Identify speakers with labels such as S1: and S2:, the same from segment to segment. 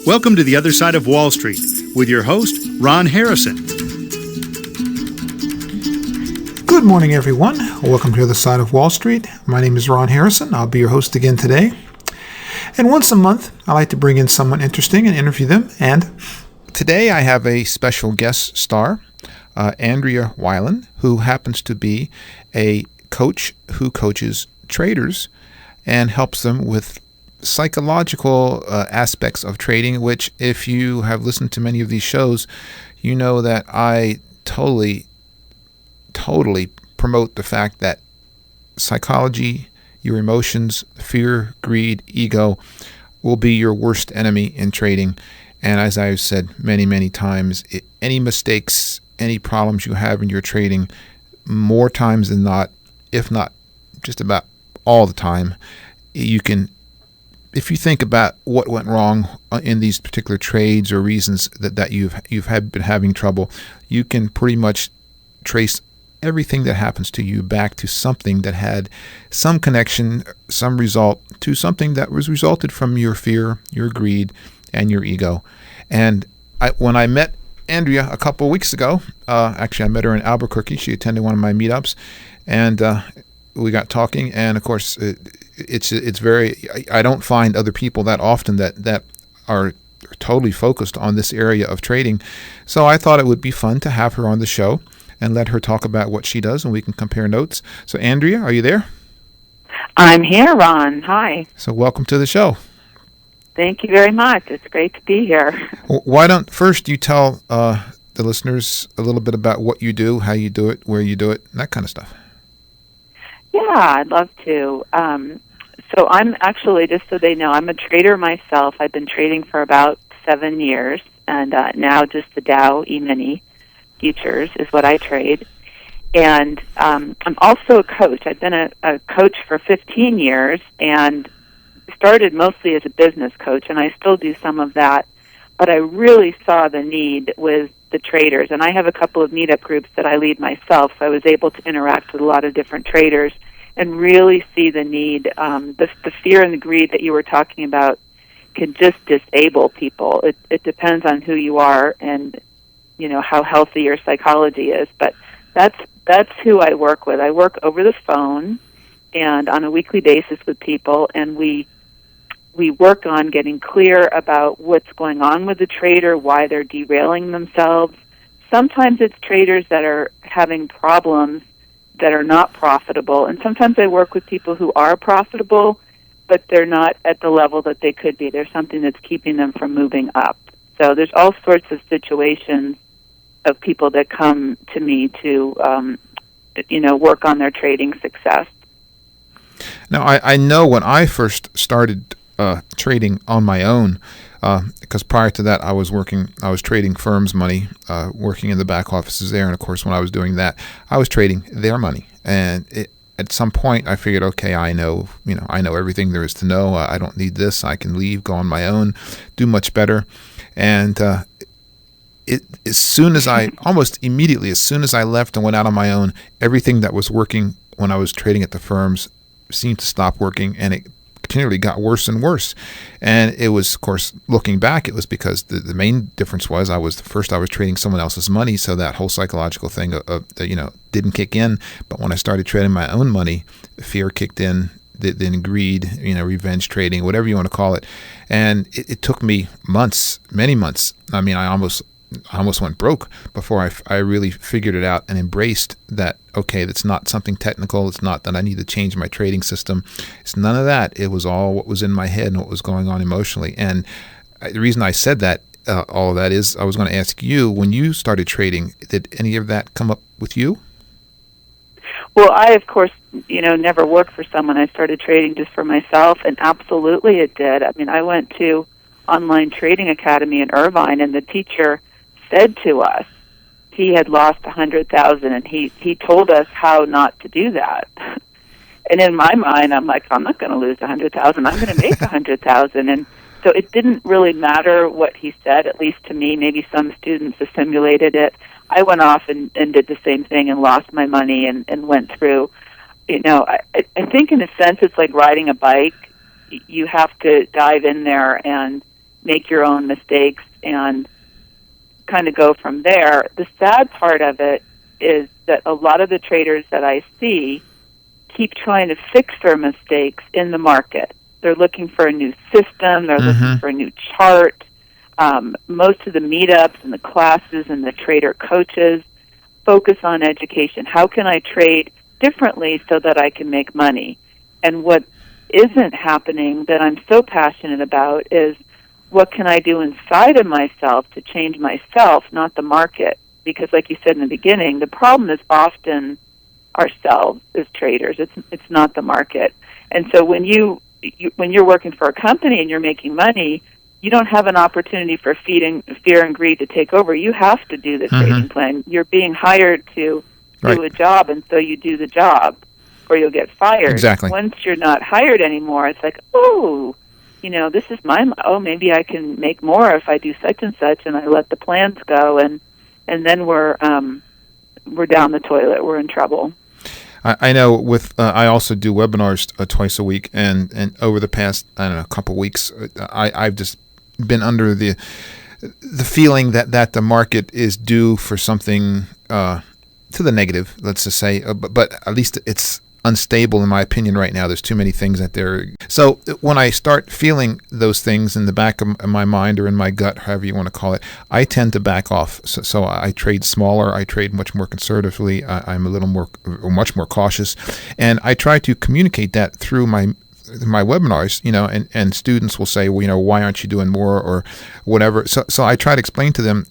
S1: Welcome to The Other Side of Wall Street with your host, Ron Harrison.
S2: Good morning, everyone. Welcome to The Other Side of Wall Street. My name is Ron Harrison. I'll be your host again today. And once a month, I like to bring in someone interesting and interview them. And today I have a special guest star, Andrea Wylan, who happens to be a coach who coaches traders and helps them with psychological aspects of trading, which if you have listened to many of these shows, you know that I totally promote the fact that psychology, your emotions, fear, greed, ego will be your worst enemy in trading. And as I've said many times, any mistakes, any problems you have in your trading, more times than not, if not just about all the time, you can, if you think about what went wrong in these particular trades or reasons that you've been having trouble, you can pretty much trace everything that happens to you back to something that had some connection, some result to something that was resulted from your fear, your greed, and your ego. And when I met Andrea a couple of weeks ago, actually I met her in Albuquerque. She attended one of my meetups, and we got talking. And of course, it's very, I don't find other people that often that are totally focused on this area of trading. So I thought it would be fun to have her on the show and let her talk about what she does, and we can compare notes. So Andrea, are you there?
S3: I'm here, Ron. Hi.
S2: So welcome to the show.
S3: Thank you very much. It's great to be here.
S2: Why don't first you tell the listeners a little bit about what you do, how you do it, where you do it, and that kind of stuff.
S3: Yeah, I'd love to. So I'm actually, just so they know, I'm a trader myself. I've been trading for about 7 years, and now just the Dow E-mini futures is what I trade. And I'm also a coach. I've been a coach for 15 years and started mostly as a business coach, and I still do some of that. But I really saw the need with the traders, and I have a couple of meetup groups that I lead myself, so I was able to interact with a lot of different traders and really see the need. The fear and the greed that you were talking about can just disable people. It depends on who you are and how healthy your psychology is, but that's who I work with. I work over the phone and on a weekly basis with people, and we work on getting clear about what's going on with the trader, why they're derailing themselves. Sometimes it's traders that are having problems that are not profitable, and sometimes I work with people who are profitable, but they're not at the level that they could be. There's something that's keeping them from moving up. So there's all sorts of situations of people that come to me to work on their trading success.
S2: Now, I know when I first started trading on my own, because prior to that I was trading firms' money, working in the back offices there, and of course when I was doing that, I was trading their money. And at some point I figured, okay, I know everything there is to know. I don't need this. I can leave, go on my own, do much better. And almost immediately, as soon as I left and went out on my own, everything that was working when I was trading at the firms seemed to stop working, and it continually got worse and worse. And it was, of course, looking back, it was because the main difference was I was trading someone else's money, so that whole psychological thing didn't kick in. But when I started trading my own money, fear kicked in, then greed, revenge trading, whatever you want to call it. And it took me months, many months. I mean, I almost went broke before I really figured it out and embraced that, okay, that's not something technical. It's not that I need to change my trading system. It's none of that. It was all what was in my head and what was going on emotionally. And the reason I said that, all of that is, I was going to ask you, when you started trading, did any of that come up with you?
S3: Well, I, of course, never worked for someone. I started trading just for myself, and absolutely it did. I mean, I went to Online Trading Academy in Irvine, and the teacher said to us he had lost $100,000, and he told us how not to do that. And in my mind, I'm like, I'm not going to lose $100,000. I'm going to make $100,000. And so it didn't really matter what he said, at least to me. Maybe some students assimilated it. I went off and did the same thing and lost my money and went through. I think in a sense it's like riding a bike. You have to dive in there and make your own mistakes and kind of go from there. The sad part of it is that a lot of the traders that I see keep trying to fix their mistakes in the market. They're looking for a new system. They're looking for a new chart. Most of the meetups and the classes and the trader coaches focus on education. How can I trade differently so that I can make money? And what isn't happening that I'm so passionate about is what can I do inside of myself to change myself, not the market? Because like you said in the beginning, the problem is often ourselves as traders. It's not the market. And so when you're working for a company and you're making money, you don't have an opportunity for fear and greed to take over. You have to do the trading plan. You're being hired to do a job, and so you do the job, or you'll get fired.
S2: Exactly.
S3: Once you're not hired anymore, it's like, this is maybe I can make more if I do such and such, and I let the plans go, and then we're down the toilet. We're in trouble.
S2: I know I also do webinars twice a week, and over the past, couple weeks, I've just been under the feeling that the market is due for something to the negative, let's just say, but at least it's unstable in my opinion right now. There's too many things that there. So when I start feeling those things in the back of my mind or in my gut, however you want to call it, I tend to back off. So I trade smaller. I trade much more conservatively. I'm much more cautious, and I try to communicate that through my webinars, and students will say, well, why aren't you doing more or whatever. So I try to explain to them,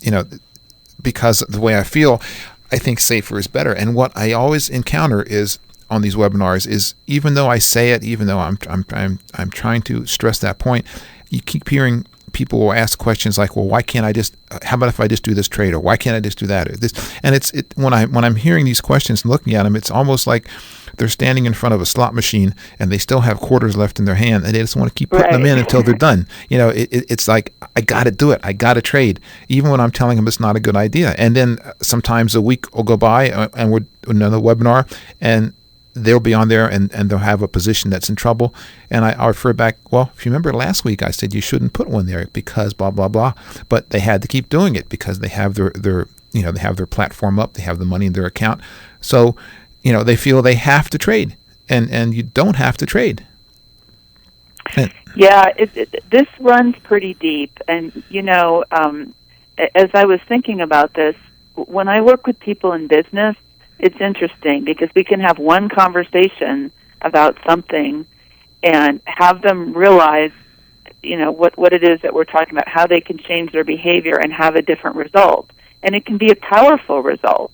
S2: because the way I feel, I think safer is better. And what I always encounter is on these webinars is, even though I say it, even though I'm trying to stress that point, you keep hearing people will ask questions like, well, why can't I just, how about if I just do this trade, or why can't I just do that, or this? And when I'm hearing these questions and looking at them, it's almost like they're standing in front of a slot machine and they still have quarters left in their hand, and they just want to keep putting them in until they're done. It's like, I got to do it. I got to trade, even when I'm telling them it's not a good idea. And then sometimes a week will go by and we're another webinar, and they'll be on there and they'll have a position that's in trouble. And I refer back, well, if you remember last week, I said you shouldn't put one there because blah, blah, blah. But they had to keep doing it because they have they have their platform up. They have the money in their account. So, they feel they have to trade, and you don't have to trade.
S3: Yeah, this runs pretty deep. And, as I was thinking about this, when I work with people in business, it's interesting because we can have one conversation about something and have them realize, what it is that we're talking about, how they can change their behavior and have a different result. And it can be a powerful result.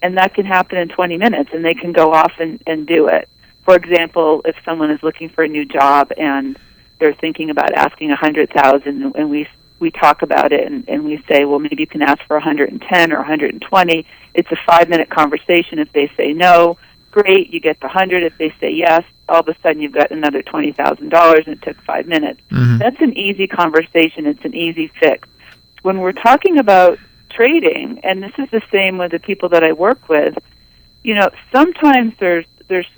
S3: And that can happen in 20 minutes, and they can go off and do it. For example, if someone is looking for a new job and they're thinking about asking $100,000, and we talk about it and we say, well, maybe you can ask for 110 or 120. It's a 5-minute conversation. If they say no, great, you get the 100. If they say yes, all of a sudden you've got another $20,000, and it took 5 minutes. That's an easy conversation. It's an easy fix. When we're talking about trading, and this is the same with the people that I work with, sometimes there's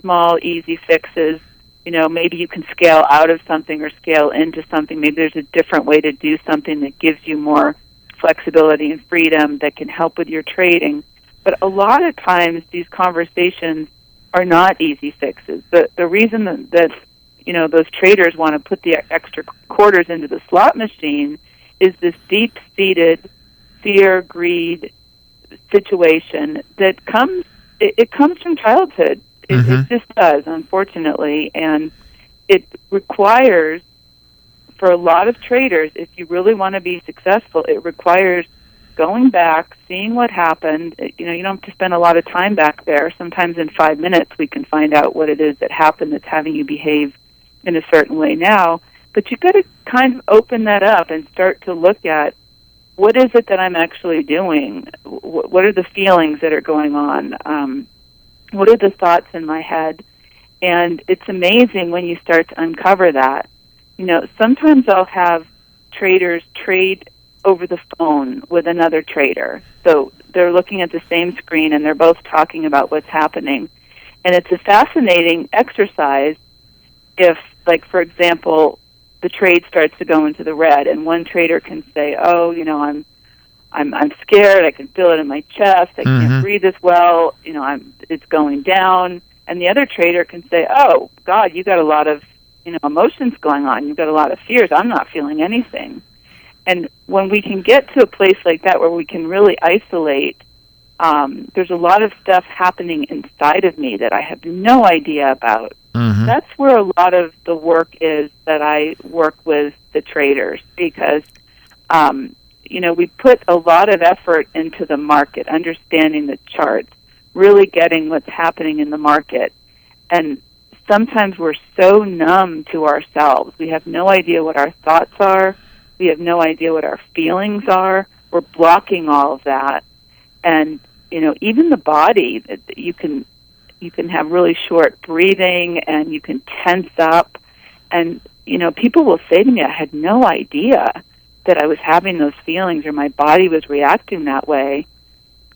S3: small, easy fixes. Maybe you can scale out of something or scale into something. Maybe there's a different way to do something that gives you more flexibility and freedom that can help with your trading. But a lot of times these conversations are not easy fixes. The reason that those traders want to put the extra quarters into the slot machine is this deep-seated fear, greed situation that comes from childhood. It just does, unfortunately, and it requires, for a lot of traders, if you really want to be successful, it requires going back, seeing what happened. You don't have to spend a lot of time back there. Sometimes in 5 minutes we can find out what it is that happened that's having you behave in a certain way now. But you've got to kind of open that up and start to look at, what is it that I'm actually doing? What are the feelings that are going on? What are the thoughts in my head? And it's amazing when you start to uncover that. Sometimes I'll have traders trade over the phone with another trader. So they're looking at the same screen and they're both talking about what's happening. And it's a fascinating exercise if, like, for example, the trade starts to go into the red, and one trader can say, "Oh, I'm scared. I can feel it in my chest. I can't breathe as well. It's going down." And the other trader can say, "Oh, God, you got a lot of emotions going on. You've got a lot of fears. I'm not feeling anything." And when we can get to a place like that where we can really isolate, there's a lot of stuff happening inside of me that I have no idea about. That's where a lot of the work is that I work with the traders, because we put a lot of effort into the market, understanding the charts, really getting what's happening in the market. And sometimes we're so numb to ourselves. We have no idea what our thoughts are. We have no idea what our feelings are. We're blocking all of that. And, even the body, you can have really short breathing, and you can tense up. And, people will say to me, "I had no idea that I was having those feelings, or my body was reacting that way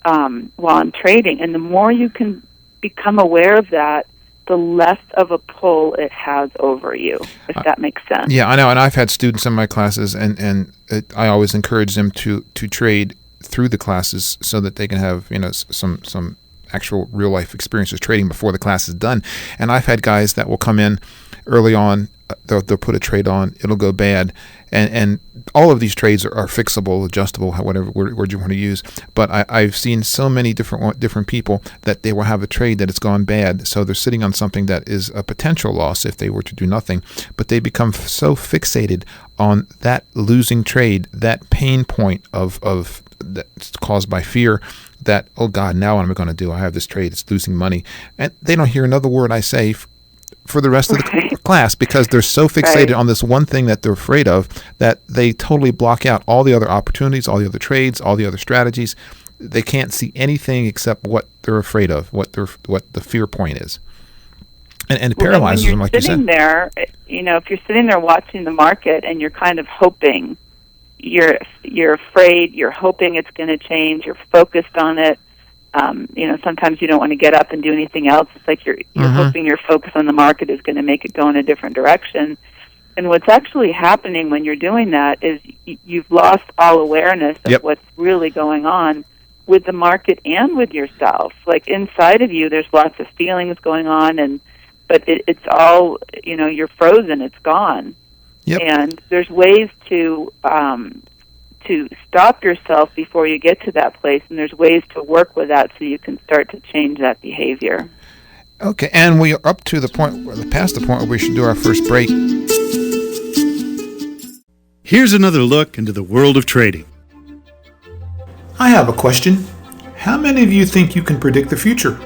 S3: while I'm trading." And the more you can become aware of that, the less of a pull it has over you, if that makes sense.
S2: Yeah, I know. And I've had students in my classes, and I always encourage them to trade through the classes so that they can have some actual real life experiences trading before the class is done. And I've had guys that will come in early on. They'll put a trade on, it'll go bad, and all of these trades are fixable, adjustable, whatever word you want to use. But I've seen so many different people that they will have a trade that it's gone bad, so they're sitting on something that is a potential loss if they were to do nothing, but they become so fixated on that losing trade, that pain point of that's caused by fear, that, oh God, now what am I going to do? I have this trade, it's losing money, and they don't hear another word I say for the rest of the class, because they're so fixated on this one thing that they're afraid of that they totally block out all the other opportunities, all the other trades, all the other strategies. They can't see anything except what they're afraid of, what the fear point is, and it paralyzes them, like you said.
S3: There, if you're sitting there watching the market and you're kind of hoping, you're afraid, you're hoping it's going to change, you're focused on it. Sometimes you don't want to get up and do anything else. It's like you're hoping your focus on the market is going to make it go in a different direction. And what's actually happening when you're doing that is you've lost all awareness of what's really going on with the market and with yourself. Like inside of you, there's lots of feelings going on, but it's all, you're frozen, it's gone. And there's ways to stop yourself before you get to that place, and there's ways to work with that so you can start to change that behavior.
S2: Okay, and we are up to the point, past the point where we should do our first break.
S1: Here's another look into the world of trading.
S4: I have a question. How many of you think you can predict the future?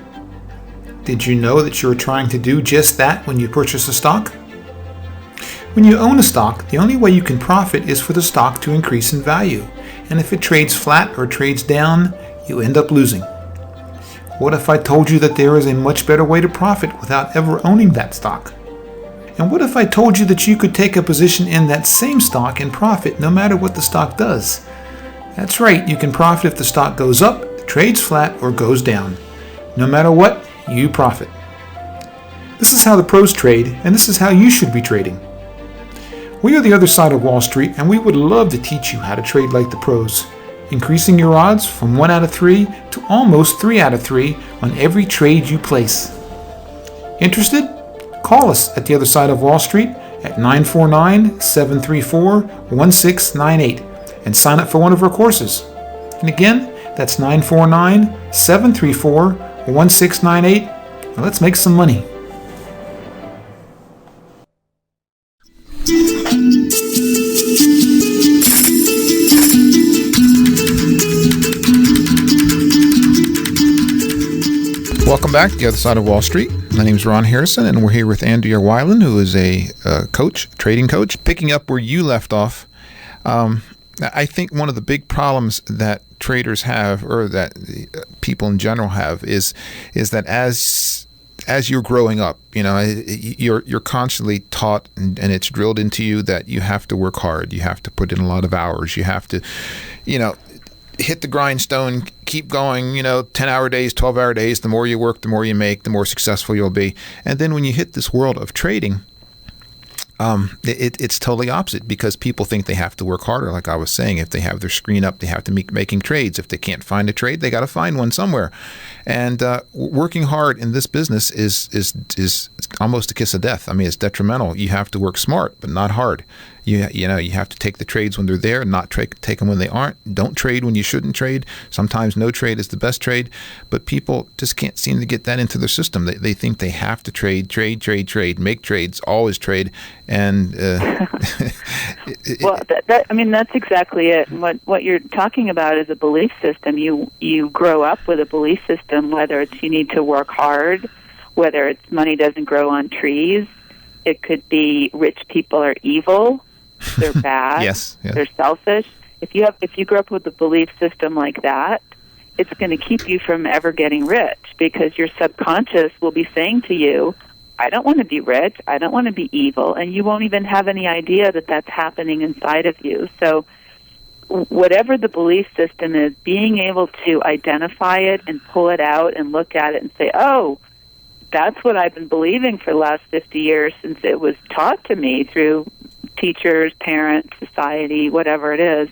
S4: Did you know that you're trying to do just that when you purchase a stock? When you own a stock, the only way you can profit is for the stock to increase in value. And if it trades flat or trades down, you end up losing. What if I told you that there is a much better way to profit without ever owning that stock? And what if I told you that you could take a position in that same stock and profit no matter what the stock does? That's right, you can profit if the stock goes up, trades flat, or goes down. No matter what, you profit. This is how the pros trade, and this is how you should be trading. We are the other side of Wall Street, and we would love to teach you how to trade like the pros, increasing your odds from 1 out of 3 to almost 3 out of 3 on every trade you place. Interested? Call us at the other side of Wall Street at 949-734-1698 and sign up for one of our courses. And again, that's 949-734-1698. Now let's make some money.
S2: Welcome back to the other side of Wall Street. My name is Ron Harrison, and we're here with Andrea Wylan, who is a trading coach. Picking up where you left off, I think one of the big problems that traders have, or that people in general have, is that as you're growing up, you're constantly taught, and it's drilled into you that you have to work hard, you have to put in a lot of hours, you have to, hit the grindstone, keep going, 10-hour days, 12-hour days. The more you work, the more you make, the more successful you'll be. And then when you hit this world of trading, It's totally opposite, because people think they have to work harder. Like I was saying, if they have their screen up, they have to be making trades. If they can't find a trade, they got to find one somewhere. And working hard in this business is almost a kiss of death. I mean, it's detrimental. You have to work smart, but not hard. You have to take the trades when they're there, and not take them when they aren't. Don't trade when you shouldn't trade. Sometimes no trade is the best trade, but people just can't seem to get that into their system. They think they have to trade, make trades, always trade, and
S3: well, that's exactly it. What you're talking about is a belief system. You grow up with a belief system, whether it's you need to work hard, whether it's money doesn't grow on trees. It could be rich people are evil. They're bad.
S2: Yes.
S3: They're selfish. If you grow up with a belief system like that, it's going to keep you from ever getting rich, because your subconscious will be saying to you, I don't want to be rich, I don't want to be evil, and you won't even have any idea that that's happening inside of you. So whatever the belief system is, being able to identify it and pull it out and look at it and say, oh, that's what I've been believing for the last 50 years since it was taught to me through teachers, parents, society, whatever it is.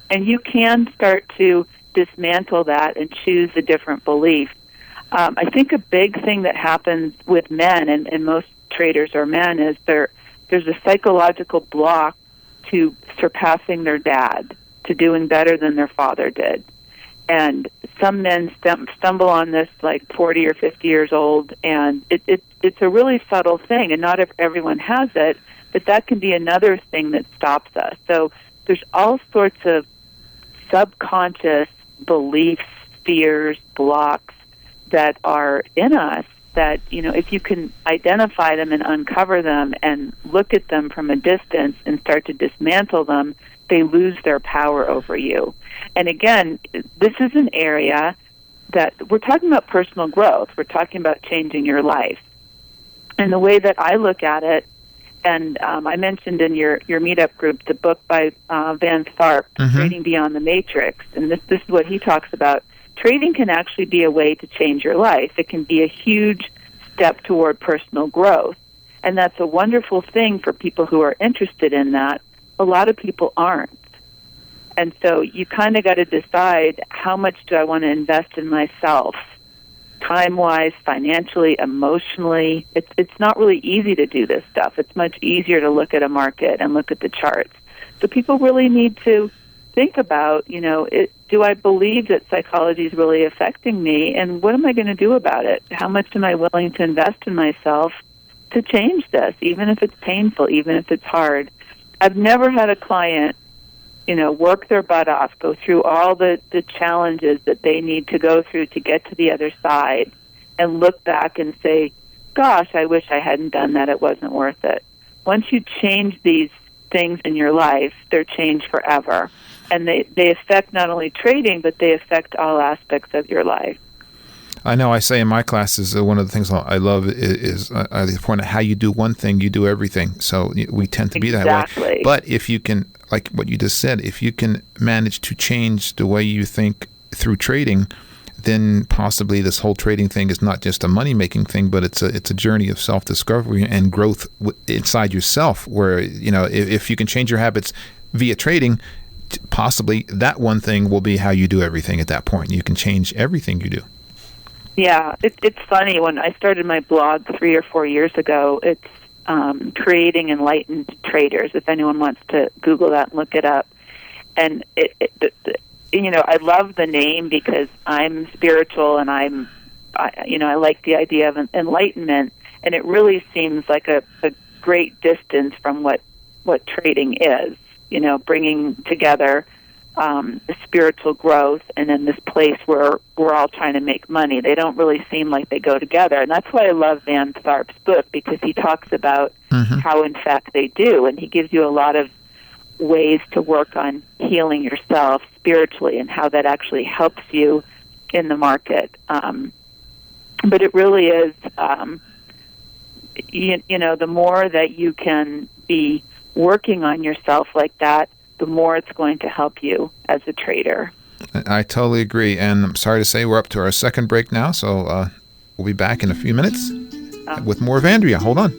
S3: And you can start to dismantle that and choose a different belief. I think a big thing that happens with men, and most traders are men, is there's a psychological block to surpassing their dad, to doing better than their father did. And some men stumble on this like 40 or 50 years old, and it's a really subtle thing, and not everyone has it, but that can be another thing that stops us. So there's all sorts of subconscious beliefs, fears, blocks that are in us that, if you can identify them and uncover them and look at them from a distance and start to dismantle them, they lose their power over you. And again, this is an area that we're talking about personal growth. We're talking about changing your life. And the way that I look at it, and I mentioned in your meetup group the book by Van Tharp, Trading Beyond the Matrix, and this is what he talks about. Trading can actually be a way to change your life. It can be a huge step toward personal growth. And that's a wonderful thing for people who are interested in that. A lot of people aren't. And so you kind of got to decide, how much do I want to invest in myself? Time-wise, financially, emotionally. It's not really easy to do this stuff. It's much easier to look at a market and look at the charts. So people really need to think about, do I believe that psychology is really affecting me, and what am I going to do about it? How much am I willing to invest in myself to change this, even if it's painful, even if it's hard? I've never had a client, work their butt off, go through all the challenges that they need to go through to get to the other side, and look back and say, gosh, I wish I hadn't done that. It wasn't worth it. Once you change these things in your life, they're changed forever. And they affect not only trading, but they affect all aspects of your life.
S2: I know I say in my classes, one of the things I love is the point of how you do one thing, you do everything. So we tend to be that way. But if you can, like what you just said, if you can manage to change the way you think through trading, then possibly this whole trading thing is not just a money-making thing, but it's a journey of self-discovery and growth inside yourself, where, if you can change your habits via trading, possibly that one thing will be how you do everything at that point. You can change everything you do.
S3: Yeah, it's funny. When I started my blog 3 or 4 years ago, it's Creating Enlightened Traders, if anyone wants to Google that and look it up. And I love the name because I'm spiritual, and I like the idea of enlightenment, and it really seems like a great distance from what trading is, bringing together the spiritual growth and then this place where we're all trying to make money. They don't really seem like they go together, and that's why I love Van Tharp's book, because he talks about how, in fact, they do, and he gives you a lot of ways to work on healing yourself spiritually and how that actually helps you in the market. But it really is, the more that you can be working on yourself like that, the more it's going to help you as a trader.
S2: I totally agree. And I'm sorry to say we're up to our second break now, so we'll be back in a few minutes with more of Andrea. Hold on.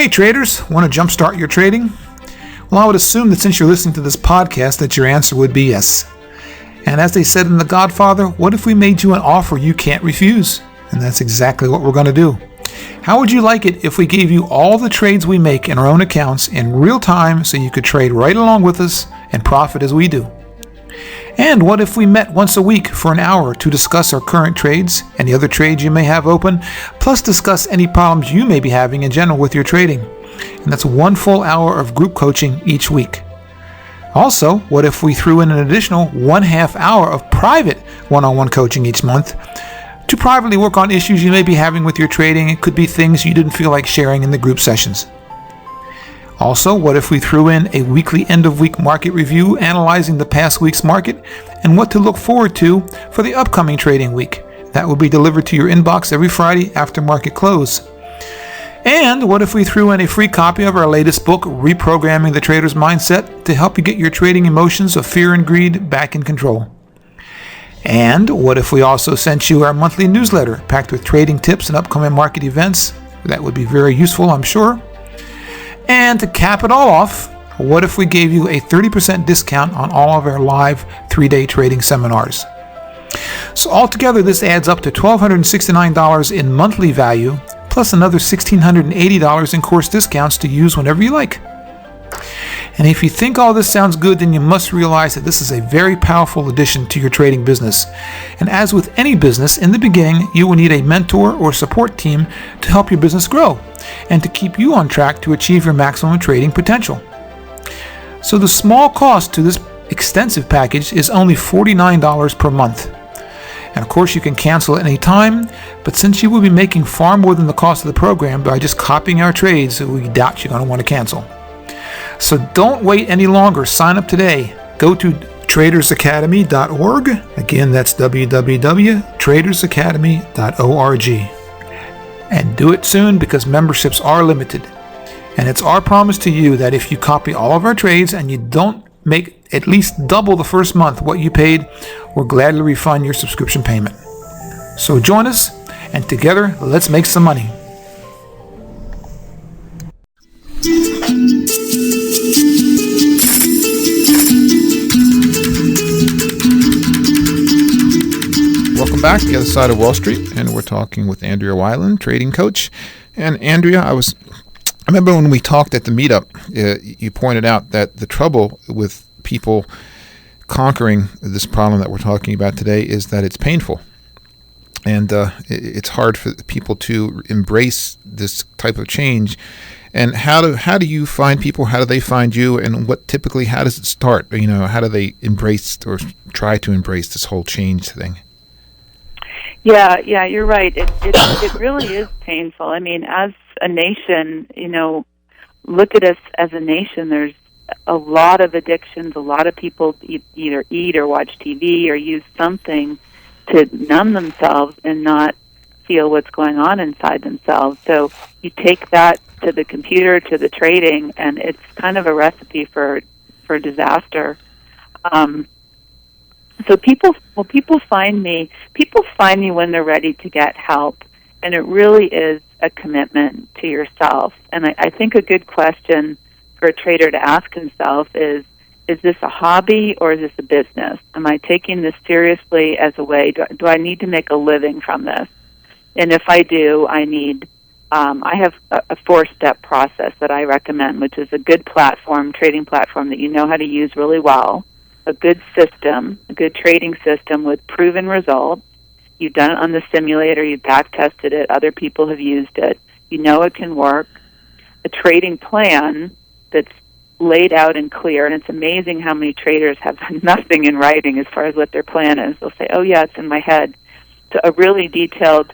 S4: Hey traders, want to jumpstart your trading? Well, I would assume that since you're listening to this podcast that your answer would be yes. And as they said in The Godfather, what if we made you an offer you can't refuse? And that's exactly what we're going to do. How would you like it if we gave you all the trades we make in our own accounts in real time so you could trade right along with us and profit as we do? And what if we met once a week for an hour to discuss our current trades, any other trades you may have open, plus discuss any problems you may be having in general with your trading? And that's 1 full hour of group coaching each week. Also, what if we threw in an additional 1/2 hour of private one-on-one coaching each month to privately work on issues you may be having with your trading? It could be things you didn't feel like sharing in the group sessions. Also, what if we threw in a weekly end-of-week market review analyzing the past week's market and what to look forward to for the upcoming trading week? That will be delivered to your inbox every Friday after market close. And what if we threw in a free copy of our latest book, Reprogramming the Trader's Mindset, to help you get your trading emotions of fear and greed back in control? And what if we also sent you our monthly newsletter packed with trading tips and upcoming market events? That would be very useful, I'm sure. And to cap it all off, what if we gave you a 30% discount on all of our live 3-day trading seminars? So altogether, this adds up to $1,269 in monthly value, plus another $1,680 in course discounts to use whenever you like. And if you think all this sounds good, then you must realize that this is a very powerful addition to your trading business. And as with any business, in the beginning, you will need a mentor or support team to help your business grow and to keep you on track to achieve your maximum trading potential. So the small cost to this extensive package is only $49 per month. And of course, you can cancel at any time, but since you will be making far more than the cost of the program by just copying our trades, we doubt you're going to want to cancel. So don't wait any longer. Sign up today. Go to tradersacademy.org. Again, that's www.tradersacademy.org. And do it soon because memberships are limited. And it's our promise to you that if you copy all of our trades and you don't make at least double the first month what you paid, we'll gladly refund your subscription payment. So join us, and together, let's make some money.
S2: Welcome back to the other side of Wall Street, and we're talking with Andrea Wylan, trading coach. And Andrea, I remember when we talked at the meetup, you pointed out that the trouble with people conquering this problem that we're talking about today is that it's painful. And it's hard for people to embrace this type of change. And how do you find people? How do they find you? And how does it start? How do they embrace or try to embrace this whole change thing?
S3: Yeah, you're right. It really is painful. I mean, as a nation, look at us as a nation. There's a lot of addictions. A lot of people either eat or watch TV or use something to numb themselves and not feel what's going on inside themselves. So you take that to the computer, to the trading, and it's kind of a recipe for disaster. So people find me when they're ready to get help, and it really is a commitment to yourself. And I think a good question for a trader to ask himself is this a hobby or is this a business? Am I taking this seriously as a way? Do I need to make a living from this? And if I do, I have a 4-step process that I recommend, which is a good trading platform that you know how to use really well, a good system, a good trading system with proven results. You've done it on the simulator, you've back-tested it, other people have used it, you know it can work, a trading plan that's laid out and clear, and it's amazing how many traders have nothing in writing as far as what their plan is. They'll say, oh yeah, it's in my head. So a really detailed,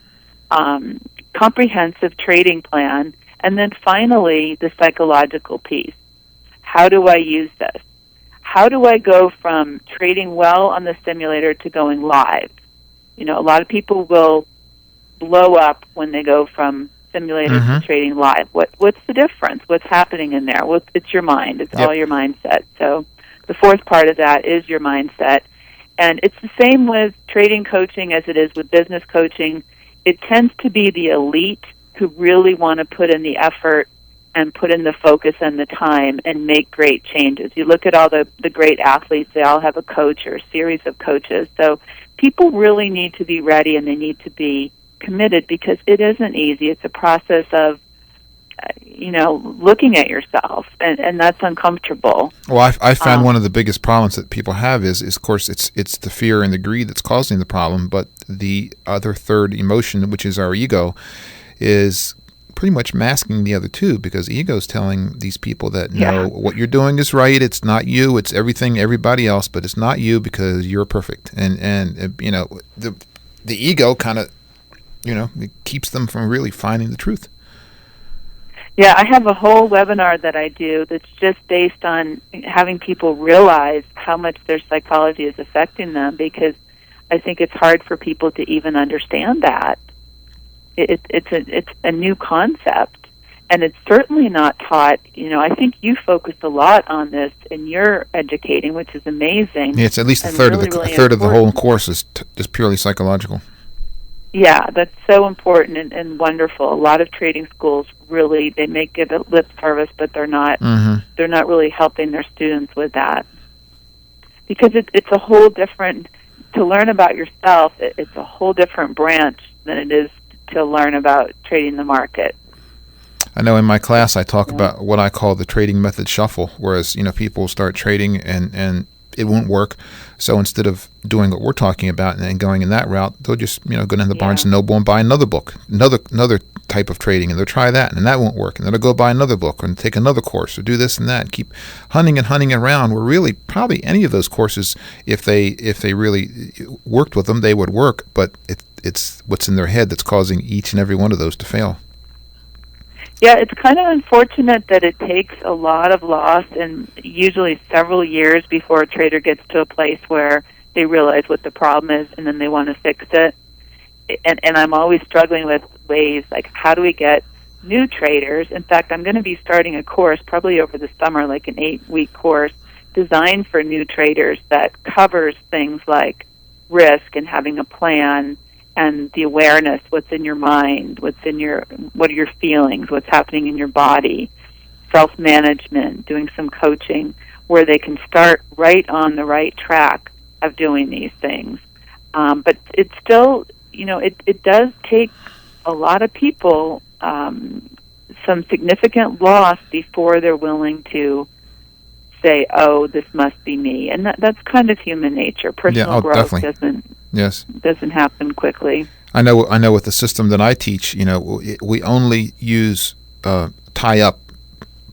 S3: comprehensive trading plan, and then finally the psychological piece. How do I use this? How do I go from trading well on the simulator to going live? A lot of people will blow up when they go from simulator to trading live. What's the difference? What's happening in there? Well, it's your mind. It's all your mindset. So the fourth part of that is your mindset. And it's the same with trading coaching as it is with business coaching. It tends to be the elite who really want to put in the effort and put in the focus and the time and make great changes. You look at all the great athletes, they all have a coach or a series of coaches. So people really need to be ready, and they need to be committed, because it isn't easy. It's a process of, looking at yourself, and that's uncomfortable.
S2: Well, I found one of the biggest problems that people have is of course, it's the fear and the greed that's causing the problem, but the other third emotion, which is our ego, is pretty much masking the other two, because ego is telling these people that, no, what you're doing is right. It's not you. It's everybody else, but it's not you because you're perfect. And the ego kind of, it keeps them from really finding the truth.
S3: Yeah, I have a whole webinar that I do that's just based on having people realize how much their psychology is affecting them, because I think it's hard for people to even understand that. It's a new concept, and it's certainly not taught. I think you focused a lot on this in your educating, which is amazing.
S2: Yeah, it's at least a third of the whole course is purely psychological.
S3: Yeah, that's so important and wonderful. A lot of trading schools really, they may give it lip service, but they're not really helping their students with that, because it's a whole different, to learn about yourself, it's a whole different branch than it is to learn about trading the market.
S2: I know in my class I talk about what I call the trading method shuffle, whereas people start trading and it won't work. So instead of doing what we're talking about and going in that route, they'll just go down to Barnes and Noble and buy another book, another type of trading, and they'll try that, and that won't work, and then they'll go buy another book and take another course or do this and that, and keep hunting around. Where really probably any of those courses, if they really worked with them, they would work. But it's what's in their head that's causing each and every one of those to fail.
S3: Yeah, it's kind of unfortunate that it takes a lot of loss and usually several years before a trader gets to a place where they realize what the problem is and then they want to fix it. And I'm always struggling with ways, like, how do we get new traders? In fact, I'm going to be starting a course probably over the summer, like an 8-week course designed for new traders that covers things like risk and having a plan, and the awareness, what's in your mind, what are your feelings, what's happening in your body, self-management, doing some coaching, where they can start right on the right track of doing these things. But it's still, it does take a lot of people some significant loss before they're willing to say, oh, this must be me. And that's kind of human nature. Personal growth definitely doesn't happen quickly.
S2: I know with the system that I teach, we only use tie up,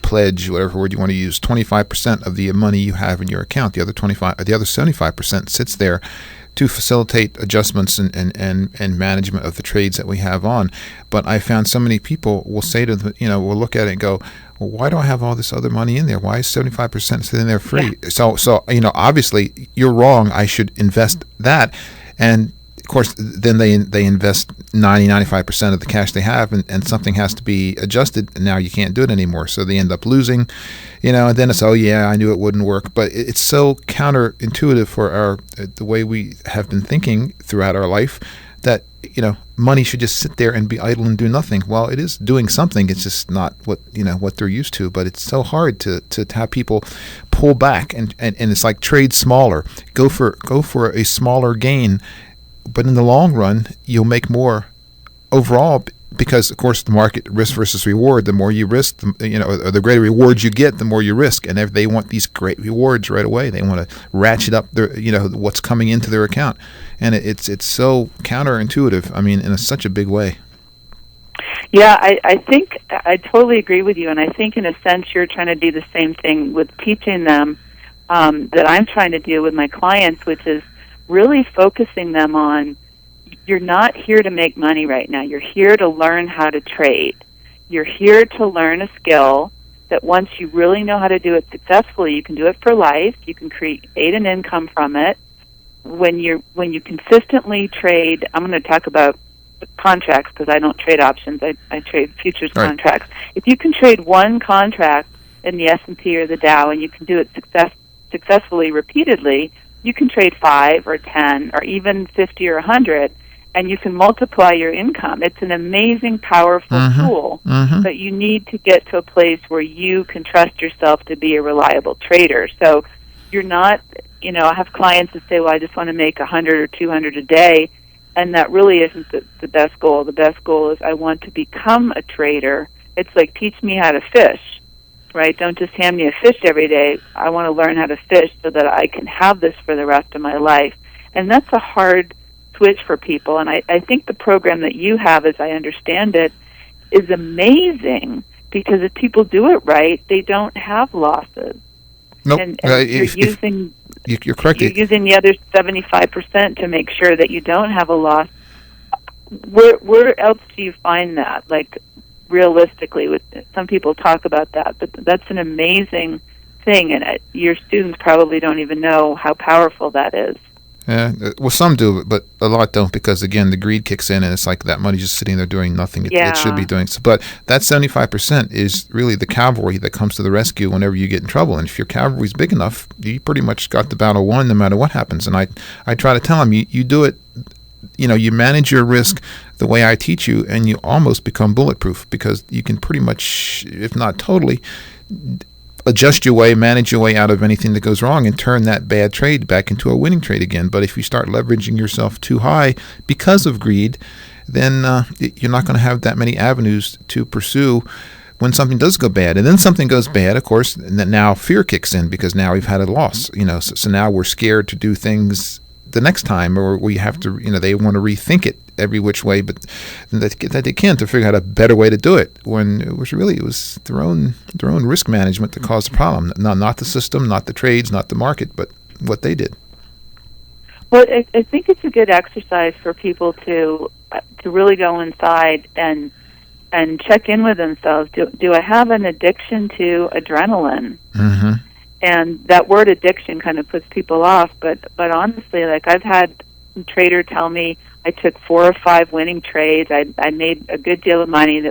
S2: pledge, whatever word you want to use, 25% of the money you have in your account. The other 75% sits there to facilitate adjustments and management of the trades that we have on. But I found so many people will say to them, will look at it and go, well, why do I have all this other money in there? Why is 75% sitting there free? Yeah. So obviously you're wrong. I should invest that. And of course, then they invest 95% of the cash they have, and something has to be adjusted, and now you can't do it anymore. So they end up losing, and then it's, oh yeah, I knew it wouldn't work. But it's so counterintuitive for the way we have been thinking throughout our life that money should just sit there and be idle and do nothing. Well, it is doing something. It's just not what they're used to. But it's so hard to have people pull back and it's like trade smaller, go for a smaller gain. But in the long run, you'll make more overall because, of course, the market risk versus reward. The more you risk, or the greater rewards you get, the more you risk. And if they want these great rewards right away, they want to ratchet up their, what's coming into their account. And it's so counterintuitive. I mean, in such a big way.
S3: Yeah, I think I totally agree with you. And I think, in a sense, you're trying to do the same thing with teaching them that I'm trying to do with my clients, which is really focusing them on, you're not here to make money right now. You're here to learn how to trade. You're here to learn a skill that once you really know how to do it successfully, you can do it for life. You can create an income from it. When you consistently trade, I'm going to talk about contracts because I don't trade options. I trade futures contracts. If you can trade one contract in the S&P or the Dow and you can do it successfully repeatedly, you can trade 5 or 10 or even 50 or 100, and you can multiply your income. It's an amazing, powerful tool, but you need to get to a place where you can trust yourself to be a reliable trader. So you're not, I have clients that say, well, I just want to make 100 or 200 a day, and that really isn't the best goal. The best goal is I want to become a trader. It's like, teach me how to fish, right? Don't just hand me a fish every day. I want to learn how to fish so that I can have this for the rest of my life. And that's a hard switch for people, and I think the program that you have, as I understand it, is amazing, because if people do it right, they don't have losses.
S2: Nope.
S3: And you're
S2: correct.
S3: You're using the other 75% to make sure that you don't have a loss. Where else do you find that? Like, realistically, with some people talk about that, but that's an amazing thing, and your students probably don't even know how powerful that is.
S2: Yeah, well, some do, but a lot don't, because, again, the greed kicks in, and it's like that money's just sitting there doing nothing it should be doing. So, but that 75% is really the cavalry that comes to the rescue whenever you get in trouble. And if your cavalry's big enough, you pretty much got the battle won no matter what happens. And I try to tell them, you do it, you manage your risk the way I teach you, and you almost become bulletproof, because you can pretty much, if not totally, adjust your way, manage your way out of anything that goes wrong, and turn that bad trade back into a winning trade again. But if you start leveraging yourself too high because of greed, then you're not going to have that many avenues to pursue when something does go bad. And then something goes bad, of course, and then now fear kicks in, because now we've had a loss. So now we're scared to do things the next time, or we have to, they want to rethink it every which way, but that they can, to figure out a better way to do it, when it was their own risk management that caused the problem. Not the system, not the trades, not the market, but what they did.
S3: Well, I think it's a good exercise for people to really go inside and check in with themselves. Do I have an addiction to adrenaline? Mm-hmm. And that word addiction kind of puts people off, but honestly, like, I've had a trader tell me, I took 4 or 5 winning trades. I made a good deal of money.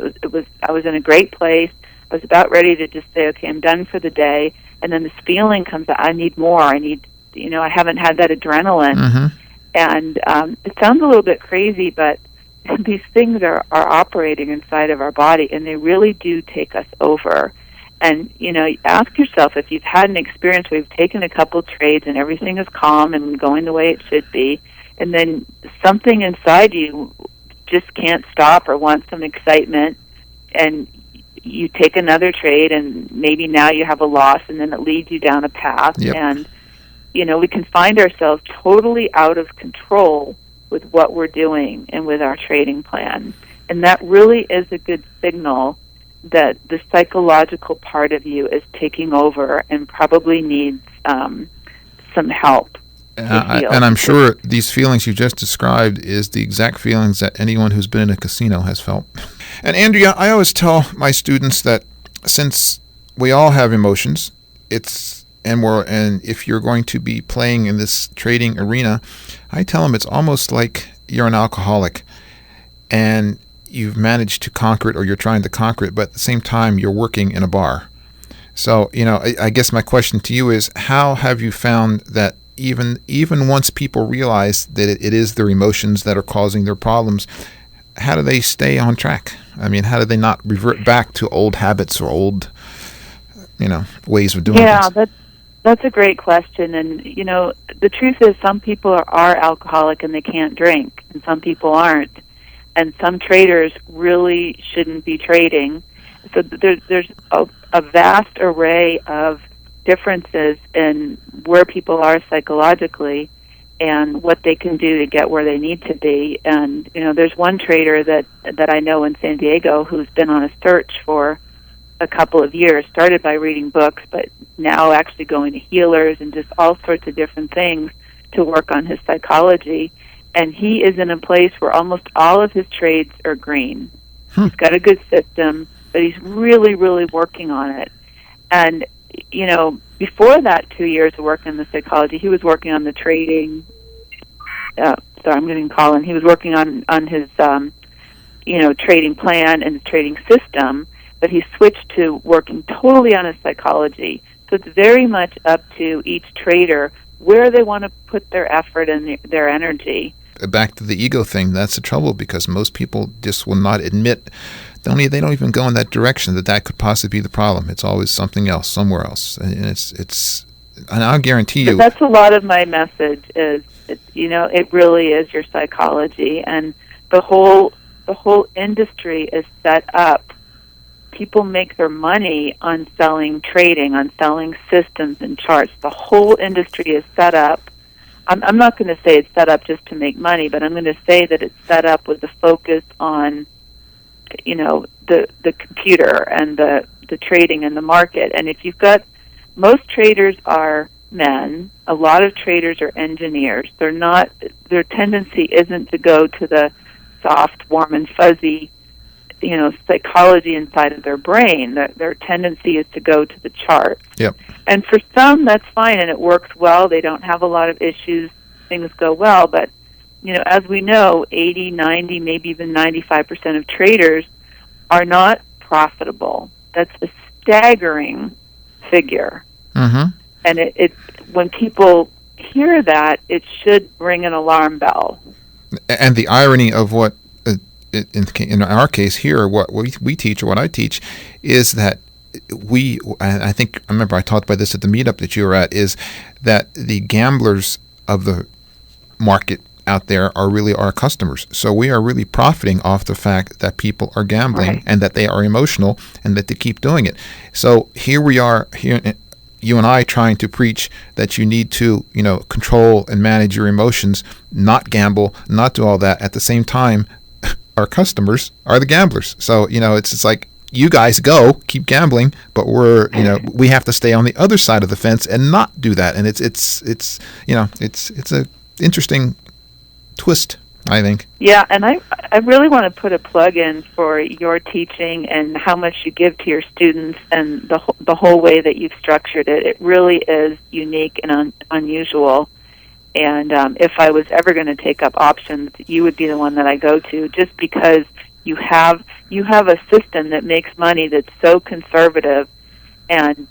S3: I was in a great place. I was about ready to just say, okay, I'm done for the day. And then this feeling comes out, I need more. I haven't had that adrenaline. Mm-hmm. And it sounds a little bit crazy, but these things are operating inside of our body, and they really do take us over. And, ask yourself, if you've had an experience where you've taken a couple trades and everything is calm and going the way it should be, and then something inside you just can't stop or wants some excitement, and you take another trade, and maybe now you have a loss, and then it leads you down a path. Yep. And, we can find ourselves totally out of control with what we're doing and with our trading plan. And that really is a good signal that the psychological part of you is taking over and probably needs some help.
S2: And I'm sure these feelings you just described is the exact feelings that anyone who's been in a casino has felt. And Andrea, I always tell my students that since we all have emotions, and if you're going to be playing in this trading arena, I tell them it's almost like you're an alcoholic, and you've managed to conquer it, or you're trying to conquer it, but at the same time you're working in a bar. So, I guess my question to you is, how have you found that even once people realize that it is their emotions that are causing their problems, how do they stay on track? I mean, how do they not revert back to old habits or old, ways of doing things?
S3: Yeah, that's a great question. And, the truth is, some people are alcoholic and they can't drink, and some people aren't. And some traders really shouldn't be trading. So there's a vast array of differences in where people are psychologically and what they can do to get where they need to be. And, there's one trader that I know in San Diego who's been on a search for a couple of years, started by reading books, but now actually going to healers and just all sorts of different things to work on his psychology. And he is in a place where almost all of his trades are green. He's got a good system, but he's really, really working on it. And, before that 2 years of working on the psychology, he was working on the trading. I'm getting a call, and he was working on his, trading plan and his trading system, but he switched to working totally on his psychology. So it's very much up to each trader where they want to put their effort and their energy.
S2: back to the ego thing. That's the trouble, because most people just will not admit. They don't even go in that direction, that could possibly be the problem. It's always something else, somewhere else, and and I'll guarantee you.
S3: But that's a lot of my message. It really is your psychology, and the whole industry is set up. People make their money on selling trading, on selling systems and charts. The whole industry is set up. I'm not going to say it's set up just to make money, but I'm going to say that it's set up with the focus on, the computer and the trading and the market. And if you've got, most traders are men. A lot of traders are engineers. Their tendency isn't to go to the soft, warm, and fuzzy, psychology inside of their brain. Their tendency is to go to the charts.
S2: Yep. And
S3: for some, that's fine, and it works well. They don't have a lot of issues. Things go well. But, as we know, 80, 90, maybe even 95% of traders are not profitable. That's a staggering figure.
S2: Mm-hmm.
S3: And it when people hear that, it should ring an alarm bell.
S2: And the irony of what, in our case here, what we teach, or what I teach, is that I remember I talked about this at the meetup that you were at, is that the gamblers of the market out there are really our customers. So we are really profiting off the fact that people are gambling,
S3: right,
S2: and that they are emotional, and that they keep doing it. So here we are, you and I, trying to preach that you need to, control and manage your emotions, not gamble, not do all that. At the same time, our customers are the gamblers. So, it's like, you guys keep gambling, but we have to stay on the other side of the fence and not do that. And it's a interesting twist, I think.
S3: Yeah, and I really want to put a plug in for your teaching and how much you give to your students, and the whole way that you've structured it. It really is unique and unusual. And if I was ever going to take up options, you would be the one that I go to, just because you have a system that makes money that's so conservative and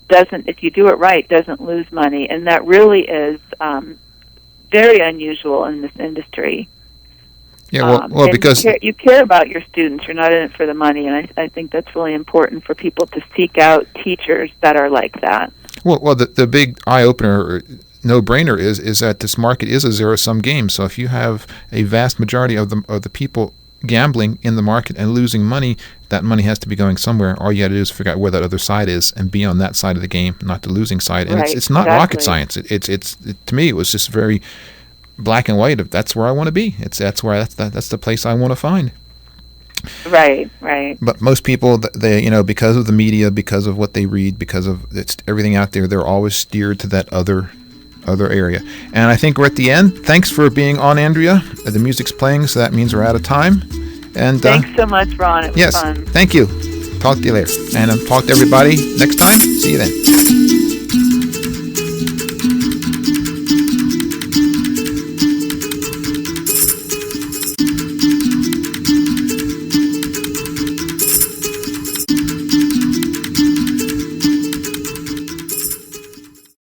S3: doesn't, if you do it right, doesn't lose money. And that really is very unusual in this industry.
S2: Yeah, well, because
S3: you care about your students. You're not in it for the money, and I think that's really important for people to seek out teachers that are like that.
S2: Well, the big eye-opener, no-brainer is that this market is a zero-sum game. So if you have a vast majority of the people gambling in the market and losing money, that money has to be going somewhere. All you got to do is figure out where that other side is and be on that side of the game, not the losing side. And
S3: right,
S2: it's not
S3: exactly.
S2: rocket science. It's to me, it was just very black and white. Of that's where I want to be. That's the place I want to find.
S3: Right.
S2: But most people, they because of the media, because of what they read, because of everything out there, they're always steered to that other area. And I think we're at the end. Thanks for being on, Andrea. The music's playing, so that means we're out of time. And
S3: thanks so much, Ron. It was fun.
S2: Thank you. Talk to you later. And talk to everybody next time. See you then.